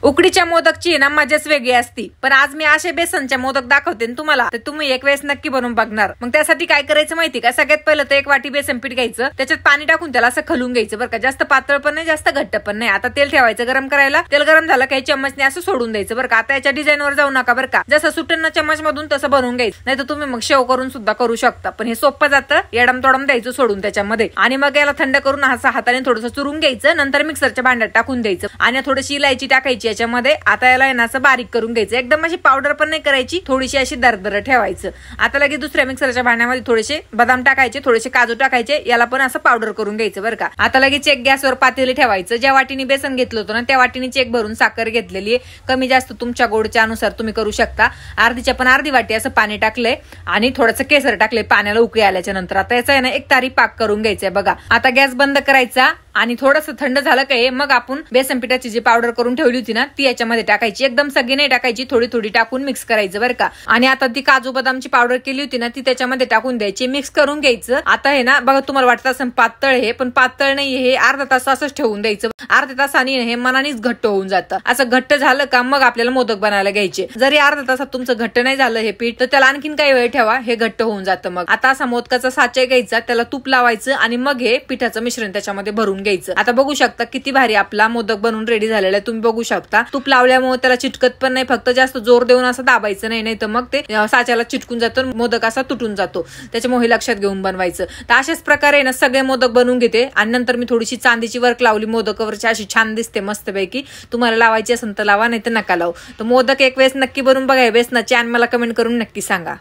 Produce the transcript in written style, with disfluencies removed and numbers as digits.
उकडीच्या मोदकची ना मजाच वेगळी असती। पण आज मी असे बेसनच्या मोदक दाखवते तुम्हाला, तर तुम्ही एक वेळेस नक्की बनवून बघणार। मग त्यासाठी काय करायचं माहिती का, सगळ्यात पहिलं तर 1 वाटी बेसन पीठ घ्यायचं, त्याच्यात पाणी टाकून त्याला असं खलून घ्यायचं बरं का। जास्त पातळ पण नाही जास्त घट्ट पण नाही। आता तेल ठेवायचं गरम करायला, तेल गरम झालं काही चम्मचने असं सोडून द्यायचं बरं का। आता याच्या डिझाईन वर जाऊ नका बरं का, जसं सुटन ना चम्मच मधून तसं बनवून घ्यायचं, नाही तर तुम्ही मग शेव करून सुद्धा करू शकता। पण हे सोपं जातं, एडम तोडम द्यायचं सोडून त्याच्यामध्ये, आणि मग याला थंड करून असं हाताने थोडंसं चुरून घ्यायचं, नंतर मिक्सरच्या भांड्यात टाकून द्यायचं आणि थोडीशी इलायची टाकायची याच्यामध्ये। आता याला ना असं बारीक करून घ्यायचं, एकदम अशी पावडर पण नाही करायची, थोडीशी अशी दरदर ठेवायचं। आता लगेच दुसऱ्या मिक्सरच्या भांड्यामध्ये थोडेसे बदाम टाकायचे, थोडेसे काजू टाकायचे, याला पण असं पावडर करून घ्यायचं बरं का। आता लगेच एक गॅसवर पातेले ठेवायचं, ज्या वाटीने बेसन घेतलं होतं ना त्या वाटीने चेक भरून साखर घेतलेली आहे, कमी जास्त तुमच्या गोडच्या अनुसार तुम्ही करू शकता। अर्धीच्या पण अर्धी वाटी असं पाणी टाकलंय आणि थोडंसं केसर टाकलंय पाण्याला उकळी आल्याच्या नंतर। आता याचा आहे ना 1 तारी पाक करून घ्यायचंय बघा। आता गॅस बंद करायचा आणि थोडंसं थंड झालं काय मग आपण बेसन पिठाची जी पावडर करून ठेवली होती ना ती याच्यामध्ये टाकायची, एकदम सगळी नाही टाकायची, थोडी थोडी टाकून मिक्स करायचं बरं का। आणि आता ती काजू बदामची पावडर केली होती ना ती त्याच्यामध्ये टाकून द्यायची, मिक्स करून घ्यायचं। आता हे ना बघा, तुम्हाला वाटतं असं पातळ हे, पण पातळ नाही, हे अर्धा तास असंच ठेवून द्यायचं। अर्ध्या तासाने हे मनानेच घट्ट होऊन जातं। असं घट्ट झालं का मग आपल्याला मोदक बनायला घ्यायचे। जरी अर्धा तासात तुमचं घट्ट नाही झालं हे पीठ, तर त्याला आणखीन काही वेळ ठेवा, हे घट्ट होऊन जातं। मग आता असा मोदकाचा साचा घ्यायचा, त्याला तूप लावायचं आणि मग हे पिठाचं मिश्रण त्याच्यामध्ये भरून घ्यायचं। आता बघू शकता किती भारी आपला मोदक बनवून रेडी झालेला आहे, तुम्ही बघू शकता। तूप लावल्यामुळे त्याला चिटकत पण नाही, फक्त जास्त जोर देऊन असं दाबायचं नाही, तर मग ते साच्याला चिटकून जातो, मोदक असा तुटून जातो। त्याच्यामुळे लक्षात घेऊन बनवायचं। तर अशाच प्रकारे ना सगळे मोदक बनवून घेते आणि नंतर मी थोडीशी चांदीची वर्क लावली मोदकावरची, अशी छान दिसते मस्तपैकी। तुम्हाला लावायची असेल तर लावा, नाही तर नका लावू। तर मोदक एक वेळेस नक्की बनवून बघा बेसनाचे आणि मला कमेंट करून नक्की सांगा।